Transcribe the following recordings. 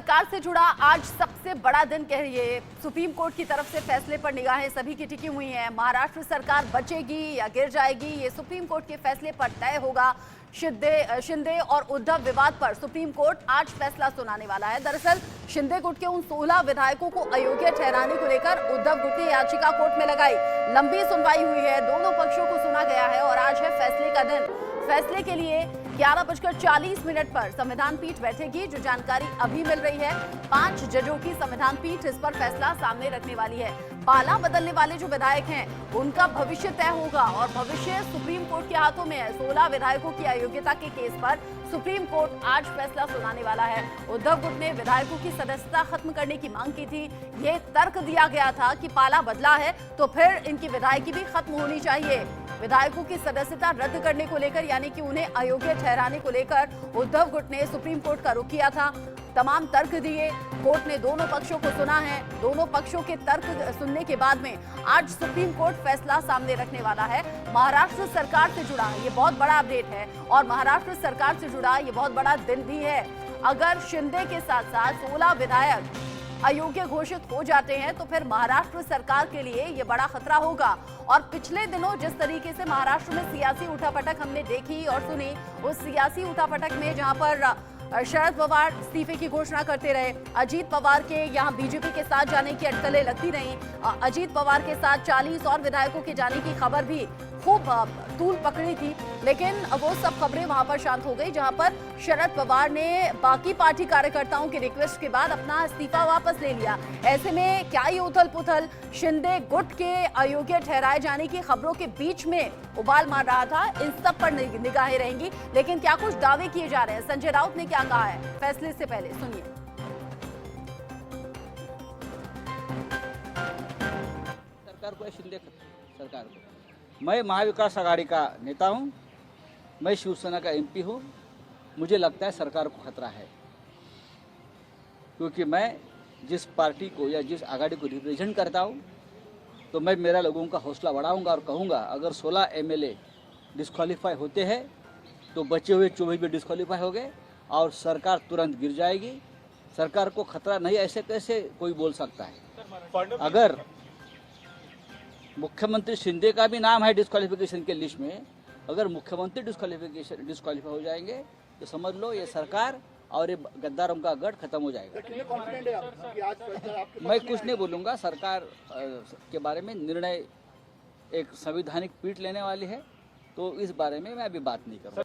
सरकार से जुड़ा आज सबसे बड़ा दिन कहिए। सुप्रीम कोर्ट की तरफ से फैसले पर निगाहें सभी की टिकी हुई हैं। महाराष्ट्र सरकार बचेगी या गिर जाएगी, ये सुप्रीम कोर्ट के फैसले पर तय होगा। शिंदे और उद्धव विवाद पर सुप्रीम कोर्ट आज फैसला सुनाने वाला है। दरअसल शिंदे गुट के उन 16 विधायकों को अयोग्य ठहराने को लेकर उद्धव गुट ने याचिका कोर्ट में लगाई। लंबी सुनवाई हुई है, दोनों पक्षों को सुना गया है और आज है फैसले का दिन। फैसले के लिए 11:40 पर संविधान पीठ बैठेगी, जो जानकारी अभी मिल रही है। 5 जजों की संविधान पीठ इस पर फैसला सामने रखने वाली है। पाला बदलने वाले जो विधायक हैं उनका भविष्य तय होगा और भविष्य सुप्रीम कोर्ट के हाथों में है। 16 विधायकों की अयोग्यता के केस पर सुप्रीम कोर्ट आज फैसला सुनाने वाला है। उद्धव गुट ने विधायकों की सदस्यता खत्म करने की मांग की थी। ये तर्क दिया गया था कि पाला बदला है तो फिर इनकी विधायकी भी खत्म होनी चाहिए। विधायकों की सदस्यता रद्द करने को लेकर, यानी कि उन्हें अयोग्य ठहराने को लेकर उद्धव गुट ने सुप्रीम कोर्ट का रुख किया था। तमाम तर्क दिए, कोर्ट ने दोनों पक्षों को सुना है। दोनों पक्षों के तर्क सुनने के बाद में आज सुप्रीम कोर्ट फैसला सामने रखने वाला है। महाराष्ट्र सरकार से जुड़ा ये बहुत बड़ा अपडेट है और महाराष्ट्र सरकार से जुड़ा ये बहुत बड़ा दिन भी है। अगर शिंदे के साथ साथ 16 विधायक अयोग्य घोषित हो जाते हैं तो फिर महाराष्ट्र सरकार के लिए ये बड़ा खतरा होगा। और पिछले दिनों जिस तरीके से महाराष्ट्र में सियासी उठापटक हमने देखी और सुनी, उस सियासी उठापटक में जहां पर शरद पवार इस्तीफे की घोषणा करते रहे, अजीत पवार के यहां बीजेपी के साथ जाने की अटकलें लगती रहीं, अजीत पवार के साथ 40 और विधायकों के जाने की खबर भी खूब तूल पकड़ी थी, लेकिन वो सब खबरें वहां पर शांत हो गई, जहां पर शरद पवार ने बाकी पार्टी कार्यकर्ताओं की रिक्वेस्ट के बाद अपना इस्तीफा वापस ले लिया। ऐसे में क्या ये उथल पुथल शिंदे गुट के अयोग्य ठहराए जाने की खबरों के बीच में उबाल मार रहा था। इन सब पर निगाहें रहेंगी, लेकिन क्या कुछ दावे किए जा रहे हैं। संजय राउत ने क्या कहा है फैसले से पहले, सुनिए। सरकार को, शिंदे सरकार को, मैं महाविकास आघाड़ी का नेता हूं, मैं शिवसेना का एमपी हूं। मुझे लगता है सरकार को खतरा है, क्योंकि मैं जिस पार्टी को या जिस आघाड़ी को रिप्रेजेंट करता हूं, तो मैं मेरा लोगों का हौसला बढ़ाऊंगा और कहूंगा अगर 16 एमएलए डिस्क्वालीफाई होते हैं तो बचे हुए 24 भी डिस्क्वालीफाई हो गए और सरकार तुरंत गिर जाएगी। सरकार को खतरा नहीं, ऐसे कैसे कोई बोल सकता है। अगर मुख्यमंत्री शिंदे का भी नाम है डिस्क्वालिफिकेशन के लिस्ट में, अगर मुख्यमंत्री डिस्क्वालीफाई हो जाएंगे तो समझ लो ये सरकार और ये गद्दारों का गढ़ खत्म हो जाएगा। मैं कुछ नहीं बोलूँगा, सरकार के बारे में निर्णय एक संवैधानिक पीठ लेने वाली है, तो इस बारे में मैं अभी बात नहीं करूँगा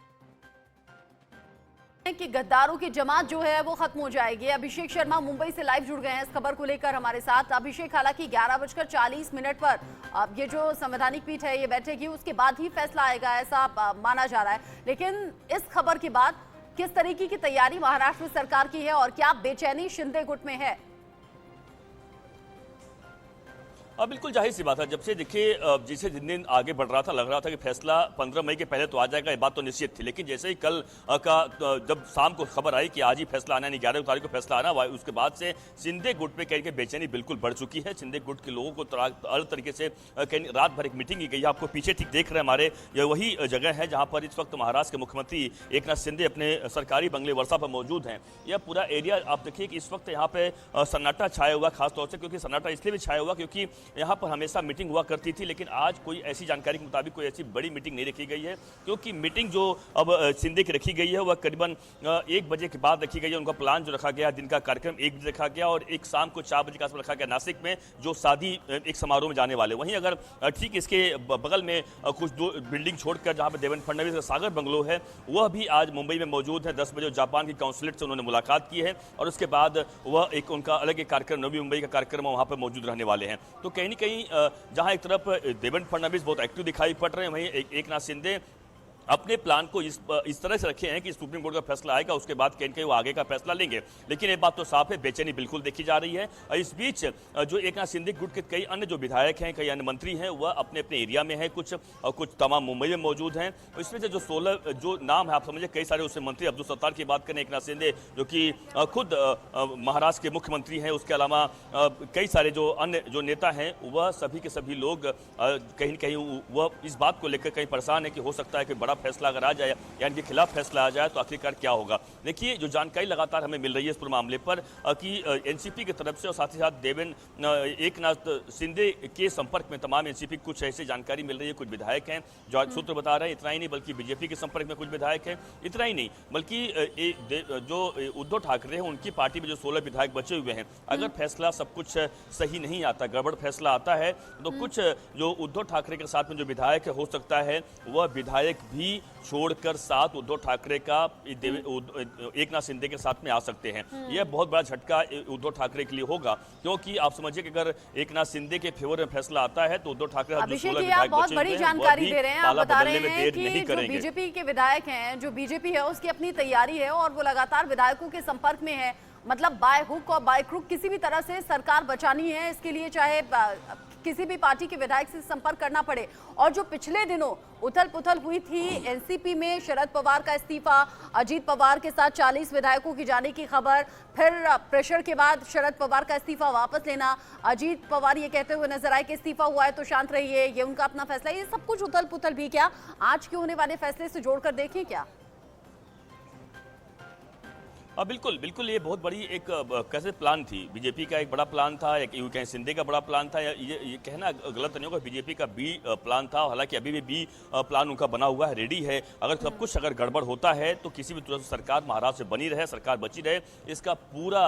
कि गद्दारों की जमात जो है वो खत्म हो जाएगी। अभिषेक शर्मा मुंबई से लाइव जुड़ गए हैं इस खबर को लेकर हमारे साथ। अभिषेक, हालांकि 11:40 पर अब ये जो संवैधानिक पीठ है ये बैठेगी, उसके बाद ही फैसला आएगा ऐसा माना जा रहा है, लेकिन इस खबर के बाद किस तरीके की तैयारी महाराष्ट्र सरकार की है और क्या बेचैनी शिंदे गुट में है? बिल्कुल जाहिर सी बात है, जब से देखिए जैसे दिन दिन आगे बढ़ रहा था, लग रहा था कि फैसला 15 मई के पहले तो आ जाएगा, ये बात तो निश्चित थी। लेकिन जैसे ही कल जब शाम को खबर आई कि आज ही फैसला आना, यानी 11 तारीख को फैसला आना, उसके बाद से शिंदे गुट पे कहीं के बेचैनी बिल्कुल बढ़ चुकी है। शिंदे गुट के लोगों को अलग तरीके से कहीं रात भर एक मीटिंग की गई है। आपको पीछे ठीक देख रहे हैं हमारे, ये वही जगह है जहाँ पर इस वक्त महाराष्ट्र के मुख्यमंत्री एकनाथ शिंदे अपने सरकारी बंगले वर्षा पर मौजूद हैं। यह पूरा एरिया आप देखिए कि इस वक्त यहाँ पे सन्नाटा छाया हुआ, खासतौर से क्योंकि सन्नाटा इसलिए भी छाया हुआ क्योंकि यहाँ पर हमेशा मीटिंग हुआ करती थी, लेकिन आज कोई ऐसी जानकारी के मुताबिक कोई ऐसी बड़ी मीटिंग नहीं रखी गई है, क्योंकि मीटिंग जो अब शिंदे की रखी गई है वह करीबन 1 बजे के बाद रखी गई है। उनका प्लान जो रखा गया, दिन का कार्यक्रम 1 बजे रखा गया और एक शाम को 4 बजे के आसपास रखा गया नासिक में, जो शादी एक समारोह में जाने वाले। वहीं अगर ठीक इसके बगल में कुछ दो बिल्डिंग छोड़कर जहाँ पर देवेंद्र फडणवीस का सागर बंगलो है, वह भी आज मुंबई में मौजूद है। 10 बजे जापान की काउंसलेट से उन्होंने मुलाकात की है और उसके बाद वह एक उनका अलग एक कार्यक्रम, नवी मुंबई का कार्यक्रम, वहाँ पर मौजूद रहने वाले हैं। तो कहीं ना कहीं जहां एक तरफ देवेंद्र फडणवीस बहुत एक्टिव दिखाई पड़ रहे हैं, वहीं एकनाथ शिंदे अपने प्लान को इस तरह से रखे हैं कि सुप्रीम कोर्ट का फैसला आएगा, उसके बाद कहीं वो आगे का फैसला लेंगे। लेकिन एक बात तो साफ है, बेचैनी बिल्कुल देखी जा रही है। और इस बीच जो एकनाथ शिंदे गुट के कई अन्य जो विधायक हैं, कई अन्य मंत्री हैं, वह अपने अपने एरिया में हैं, कुछ तमाम मुंबई में मौजूद हैं। इसमें से जो 16 जो नाम है, आप समझिए कई सारे उसमें मंत्री, अब्दुल सत्तार की बात करें, एकनाथ शिंदे जो कि खुद महाराष्ट्र के मुख्यमंत्री हैं, उसके अलावा कई सारे जो अन्य जो नेता हैं, वह सभी के सभी लोग कहीं न कहीं वह इस बात को लेकर कहीं परेशान है कि हो सकता है कि बड़ा बड़ा फैसला अगर आ जाए या इनके खिलाफ फैसला आ जाए तो आखिरकार क्या होगा। देखिए, जो जानकारी लगातार हमें मिल रही है इस पूरे मामले पर कि एनसीपी की तरफ से और साथ ही साथ देवेंद्र एकनाथ शिंदे के संपर्क में तमाम एनसीपी कुछ ऐसी जानकारी मिल रही है, कुछ विधायक हैं जो सूत्र बता रहे हैं। इतना ही नहीं बल्कि बीजेपी के संपर्क में कुछ विधायक हैं। इतना ही नहीं बल्कि जो उद्धव ठाकरे हैं उनकी पार्टी में जो 16 विधायक बचे हुए हैं, अगर फैसला सब कुछ सही नहीं आता, गड़बड़ फैसला आता है तो कुछ जो उद्धव ठाकरे के साथ में जो विधायक हो सकता है वह विधायक भी छोड़कर साथ उद्धव ठाकरे का एकनाथ शिंदे के साथ में आ सकते हैं। यह बहुत बड़ा झटका उद्धव ठाकरे के लिए होगा, क्योंकि आप समझिए कि अगर एकनाथ शिंदे के फेवर में फैसला आता है तो उद्धव ठाकरे जो 16 विधायक बहुत बचे बड़ी हुए हैं जानकारी दे रहे हैं। आप बता रहे हैं कि नहीं जो बीजेपी के विधायक हैं, जो बीजेपी है उसकी अपनी तैयारी है और वो लगातार विधायकों के संपर्क में है। मतलब बाय हुक और बाय क्रुक किसी भी तरह से सरकार बचानी है, इसके लिए चाहे किसी भी पार्टी के विधायक से संपर्क करना पड़े। और जो पिछले दिनों उथल पुथल हुई थी एनसीपी में, शरद पवार का इस्तीफा, अजीत पवार के साथ 40 विधायकों की जाने की खबर, फिर प्रेशर के बाद शरद पवार का इस्तीफा वापस लेना, अजीत पवार ये कहते हुए नजर आए कि इस्तीफा हुआ है तो शांत रहिए, ये उनका अपना फैसला। ये सब कुछ उथल पुथल भी क्या आज के होने वाले फैसले से जोड़कर देखें क्या? बिल्कुल बिल्कुल, ये बहुत बड़ी एक कैसे प्लान थी, बीजेपी का एक बड़ा प्लान था, एक यूं कहें शिंदे का बड़ा प्लान था। ये कहना गलत नहीं होगा, बीजेपी का बी प्लान था। हालांकि अभी भी बी प्लान उनका बना हुआ है, रेडी है। अगर सब कुछ अगर गड़बड़ होता है तो किसी भी तरह से सरकार महाराष्ट्र से बनी रहे, सरकार बची रहे, इसका पूरा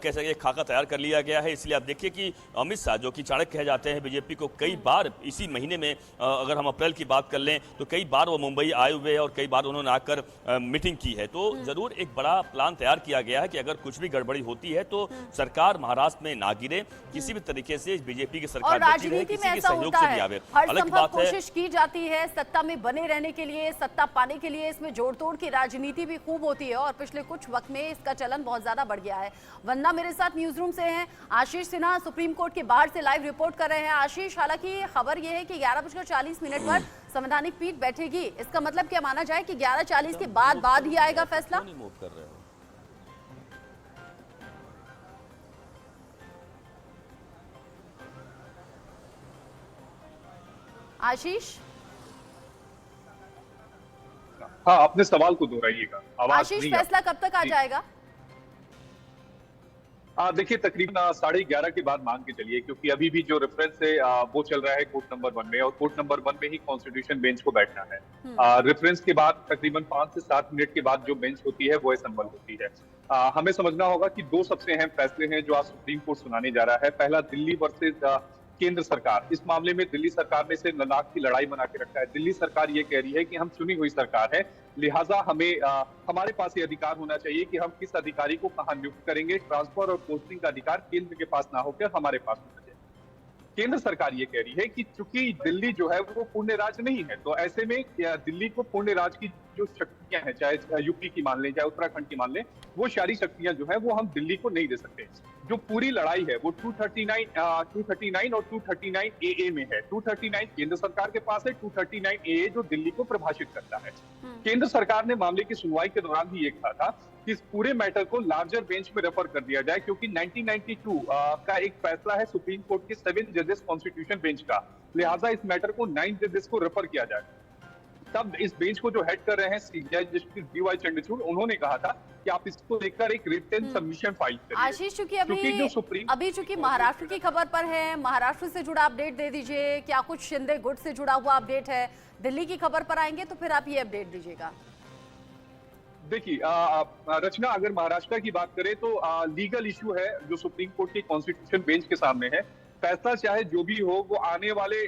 कैसे एक खाका तैयार कर लिया गया है। इसलिए आप देखिए कि अमित शाह जो कि चाणक्य कहे जाते हैं बीजेपी को, कई बार इसी महीने में अगर हम अप्रैल की बात कर लें तो कई बार वो मुंबई आए हुए हैं और कई बार उन्होंने आकर मीटिंग की है। तो जरूर एक बड़ा प्लान तैयार किया गया है कि अगर कुछ भी गड़बड़ी होती है तो सरकार महाराष्ट्र में ना गिरे, किसी भी तरीके से बीजेपी की सरकार बची रहे, किसी के सहयोग से भी आवे। अलग बात है, कोशिश की जाती है सत्ता में बने रहने के लिए, सत्ता पाने के लिए। इसमें जोड़ तोड़ की राजनीति भी खूब होती है और पिछले कुछ वक्त में इसका चलन बहुत ज्यादा बढ़ गया है। वंदना मेरे साथ न्यूज रूम से हैं, आशीष सिन्हा सुप्रीम कोर्ट के बाहर से लाइव रिपोर्ट कर रहे हैं। आशीष, हालांकि खबर यह है कि 11:40 पर संवैधानिक पीठ बैठेगी, इसका मतलब क्या माना जाए कि 11:40 के बाद ही आएगा फैसला? आशीष, हाँ, अपने सवाल को दोहराइएगा, आवाज आशीष नहीं फैसला कब तक आ जाएगा? देखिए, तकरीबन 11:30 के बाद मान के चलिए, क्योंकि अभी भी जो रेफरेंस है वो चल रहा है कोर्ट नंबर 1 में, और कोर्ट नंबर 1 में ही कॉन्स्टिट्यूशन बेंच को बैठना है। रेफरेंस के बाद तकरीबन 5 से 7 मिनट के बाद जो बेंच होती है वो असेंबल होती है। हमें समझना होगा कि 2 सबसे अहम फैसले हैं जो आज सुप्रीम कोर्ट सुनाने जा रहा है। पहला, दिल्ली वर्सेज केंद्र सरकार। इस मामले में दिल्ली सरकार ने से लद्दाख की लड़ाई बना के रखा है। दिल्ली सरकार ये कह रही है कि हम चुनी हुई सरकार है, लिहाजा हमें हमारे पास ये अधिकार होना चाहिए कि हम किस अधिकारी को कहां नियुक्त करेंगे। ट्रांसफर और पोस्टिंग का अधिकार केंद्र के पास ना होकर हमारे पास होना चाहिए। केंद्र सरकार ये कह रही है कि चूंकि दिल्ली जो है वो पूर्ण राज्य नहीं है, तो ऐसे में दिल्ली को पूर्ण राज्य की जो शक्तियां हैं, चाहे यूपी की मान लें, चाहे उत्तराखंड की मान लें, वो सारी शक्तियां जो है वो हम दिल्ली को नहीं दे सकते। जो पूरी लड़ाई है वो 239 और 239 AA में है। 239 केंद्र सरकार के पास है, 239 AA जो दिल्ली को प्रभाषित करता है। केंद्र सरकार ने मामले की सुनवाई के दौरान भी ये कहा था कि इस पूरे मैटर को लार्जर बेंच में रेफर कर दिया जाए, क्योंकि 1992 का एक फैसला है सुप्रीम कोर्ट के 7 जजेस कॉन्स्टिट्यूशन बेंच का, लिहाजा इस मैटर को 9 जजेस को रेफर किया जाए। तब इस बेंच को जो हेड कर रहे हैं जस्टिस DY चंद्रचूड़, उन्होंने कहा था कि आप इसको लेकर एक रिटन सबमिशन फाइल करिए। आशीष, चूंकि चूंकि महाराष्ट्र की खबर पर है, महाराष्ट्र से जुड़ा अपडेट दे दीजिए। क्या कुछ शिंदे गुट से जुड़ा हुआ अपडेट है? दिल्ली की खबर पर आएंगे तो फिर आप ये अपडेट दीजिएगा। देखिए रचना, अगर महाराष्ट्र की बात करें तो लीगल इशू है जो सुप्रीम कोर्ट के कॉन्स्टिट्यूशन बेंच के सामने है। फैसला चाहे जो भी हो, वो आने वाले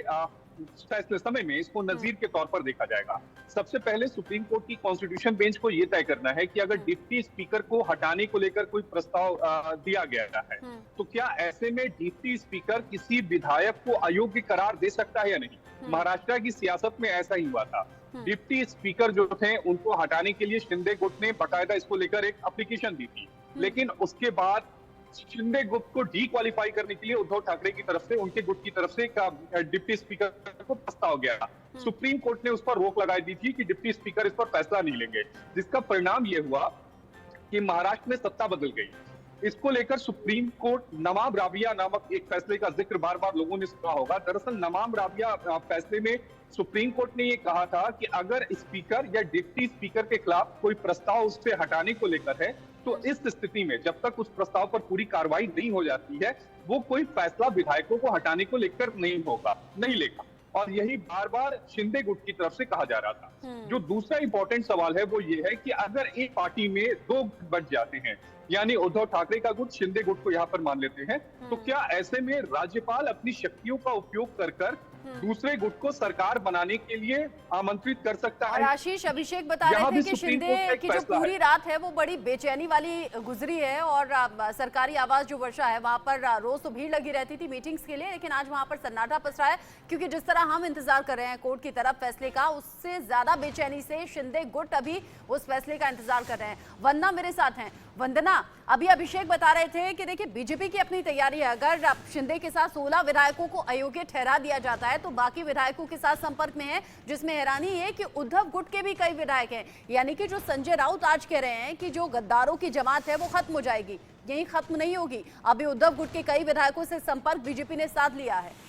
फैसले समय में इसको नजीर के तौर पर देखा जाएगा। सबसे पहले सुप्रीम कोर्ट की कॉन्स्टिट्यूशन बेंच को यह तय करना है कि अगर डिप्टी स्पीकर को हटाने को लेकर कोई प्रस्ताव दिया गया है, तो क्या ऐसे में डिप्टी स्पीकर किसी विधायक को अयोग्य करार दे सकता है या नहीं। महाराष्ट्र की सियासत में ऐसा ही हुआ था। डिप्टी स्पीकर जो थे उनको हटाने के लिए शिंदे गुट ने बाकायदा इसको लेकर एक एप्लीकेशन दी थी, लेकिन उसके बाद शिंदे गुट को डिक्वालीफाई करने के लिए उद्धव ठाकरे की तरफ से, उनके गुट की तरफ से डिप्टी स्पीकर को प्रस्ताव गया। सुप्रीम कोर्ट ने उस पर रोक लगा दी थी कि डिप्टी स्पीकर इस पर फैसला नहीं लेंगे, जिसका परिणाम यह हुआ कि महाराष्ट्र में सत्ता बदल गई। इसको लेकर सुप्रीम कोर्ट नवाब राबिया नामक एक फैसले का जिक्र बार बार लोगों ने सुना होगा। दरअसल नवाब राबिया फैसले में सुप्रीम कोर्ट ने ये कहा था कि अगर स्पीकर या डिप्टी स्पीकर के खिलाफ कोई प्रस्ताव उससे हटाने को लेकर है, तो इस स्थिति में जब तक उस प्रस्ताव पर पूरी कार्रवाई नहीं हो जाती है, वो कोई फैसला विधायकों को हटाने को लेकर नहीं लेगा। और यही बार बार शिंदे गुट की तरफ से कहा जा रहा था। जो दूसरा इंपॉर्टेंट सवाल है वो ये है कि अगर एक पार्टी में दो गुट बच जाते हैं, यानी उद्धव ठाकरे का गुट शिंदे गुट को यहाँ पर मान लेते हैं, तो क्या ऐसे में राज्यपाल अपनी शक्तियों का उपयोग कर दूसरे गुट को सरकार बनाने के लिए आमंत्रित कर सकता है? आशीष, अभिषेक बता रहे थे कि शिंदे की जो पूरी रात है वो बड़ी बेचैनी वाली गुजरी है और सरकारी आवास जो वर्षा है वहां पर रोज तो भीड़ लगी रहती थी मीटिंग्स के लिए, लेकिन आज वहां पर सन्नाटा पसरा है क्योंकि जिस तरह हम इंतजार कर रहे हैं कोर्ट की तरफ फैसले का, उससे ज्यादा बेचैनी से शिंदे गुट अभी उस फैसले का इंतजार कर रहे हैं। वंदना मेरे साथ हैं। वंदना, अभी अभिषेक बता रहे थे कि देखिए बीजेपी की अपनी तैयारी है, अगर शिंदे के साथ 16 विधायकों को अयोग्य ठहरा दिया जाता है तो बाकी विधायकों के साथ संपर्क में है, जिसमें हैरानी है कि उद्धव गुट के भी कई विधायक हैं। यानी कि जो संजय राउत आज कह रहे हैं कि जो गद्दारों की जमात है वो खत्म हो जाएगी, यही खत्म नहीं होगी। अभी उद्धव गुट के कई विधायकों से संपर्क बीजेपी ने साध लिया है।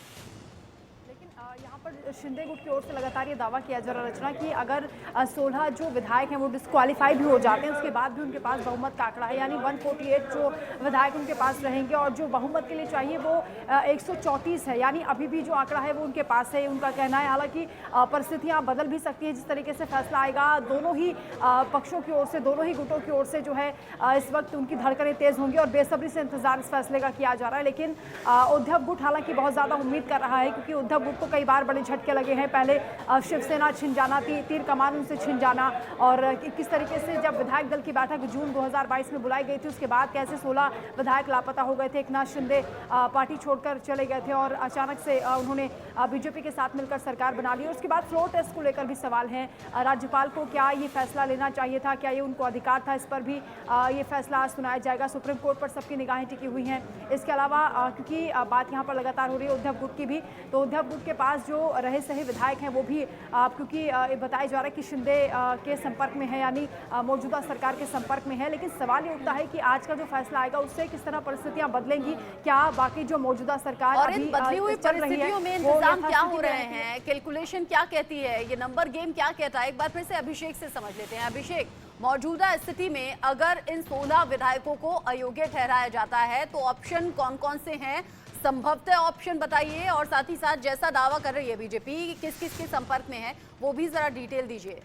यहाँ पर शिंदे गुट की ओर से लगातार ये दावा किया जा रहा है रचना कि अगर 16 जो विधायक हैं वो डिस्क्वालीफाई भी हो जाते हैं, उसके बाद भी उनके पास बहुमत का आंकड़ा है, यानी 148 जो विधायक उनके पास रहेंगे और जो बहुमत के लिए चाहिए वो 134 है, यानी अभी भी जो आंकड़ा है वो उनके पास है, उनका कहना है। हालांकि परिस्थितियाँ बदल भी सकती है, जिस तरीके से फैसला आएगा दोनों ही पक्षों की ओर से, दोनों ही गुटों की ओर से जो है इस वक्त उनकी धड़कनें तेज होंगी और बेसब्री से इंतजार इस फैसले का किया जा रहा है। लेकिन उद्धव गुट हालांकि बहुत ज्यादा उम्मीद कर रहा है, क्योंकि उद्धव गुट को कई बार बड़े झटके लगे हैं। पहले शिवसेना छिन जाना, तीर कमान उनसे छिन जाना, और किस तरीके से जब विधायक दल की बैठक जून 2022 में बुलाई गई थी उसके बाद कैसे 16 विधायक लापता हो गए थे। एकनाथ शिंदे पार्टी छोड़कर चले गए थे और अचानक से उन्होंने बीजेपी के साथ मिलकर सरकार बना ली। और उसके बाद फ्लोर टेस्ट को लेकर भी सवाल हैं, राज्यपाल को क्या ये फैसला लेना चाहिए था, क्या ये उनको अधिकार था, इस पर भी ये फैसला आज सुनाया जाएगा। सुप्रीम कोर्ट पर सबकी निगाहें टिकी हुई हैं। इसके अलावा क्योंकि बात यहाँ पर लगातार हो रही है उद्धव गुट की भी, तो उद्धव गुट के पास जो रहे सही विधायक हैं वो भी क्योंकि बताया जा रहा है कि शिंदे के संपर्क में है, यानी मौजूदा सरकार के संपर्क में है। लेकिन सवाल ये उठता है कि आज का जो फैसला आएगा उससे किस तरह परिस्थितियां बदलेंगी, क्या बाकी जो मौजूदा सरकार और इन बदली हुई परिस्थितियों में इंतजाम क्या हो रहे हैं, कैलकुलेशन क्या कहती है, ये नंबर गेम क्या कहता है, एक बार फिर से अभिषेक से समझ लेते हैं। अभिषेक, मौजूदा स्थिति में अगर इन 16 विधायकों को अयोग्य ठहराया जाता है तो ऑप्शन कौन कौन से हैं, संभवतः ऑप्शन बताइए, और साथ ही साथ जैसा दावा कर रही है बीजेपी किस किस के संपर्क में है वो भी जरा डिटेल दीजिए।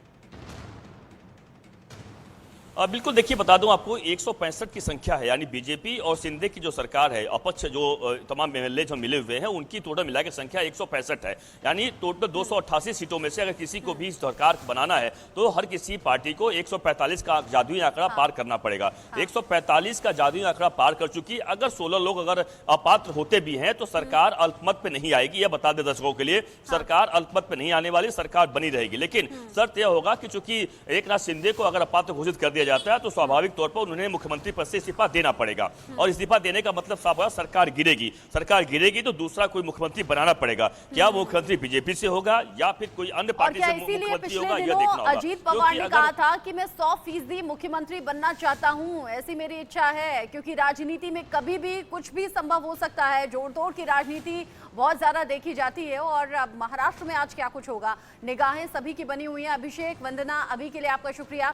बिल्कुल, देखिए बता दूं आपको 165 की संख्या है, यानी बीजेपी और शिंदे की जो सरकार है, अपक्ष जो तमाम एमएलए जो मिले हुए हैं उनकी टोटल मिला के संख्या 165 है। यानी टोटल 288 सीटों में से अगर किसी को भी सरकार बनाना है तो हर किसी पार्टी को 145 का जादुई आंकड़ा पार करना पड़ेगा। 145 का जादुई आंकड़ा पार कर चुकी, अगर 16 लोग अगर अपात्र होते भी हैं तो सरकार अल्पमत पे नहीं आएगी। यह बता दे दर्शकों के लिए, सरकार अल्पमत पे नहीं आने वाली, सरकार बनी रहेगी। लेकिन शर्त यह होगा कि चूंकि एकनाथ शिंदे को अगर अपात्र घोषित कर दिया जाता है तो स्वाभाविक तौर पर उन्हें मुख्यमंत्री पद से इस्तीफा देना पड़ेगा, और इस्तीफा देने का मतलब साफ होगा सरकार गिरेगी। सरकार गिरेगी तो दूसरा कोई मुख्यमंत्री बनाना पड़ेगा। क्या वो मुख्यमंत्री बीजेपी से होगा या फिर कोई अन्य पार्टी से मुख्यमंत्री होगा, यह देखना होगा। अजीत पवार ने कहा था कि मैं 100% मुख्यमंत्री बनना चाहता हूं, ऐसी मेरी इच्छा है, क्योंकि राजनीति में कभी भी कुछ भी संभव हो सकता है। जोड़ तोड़ की राजनीति बहुत ज्यादा देखी जाती है और महाराष्ट्र में आज क्या कुछ होगा, निगाहें सभी की बनी हुई हैं। अभिषेक, वंदना, अभी के लिए आपका शुक्रिया।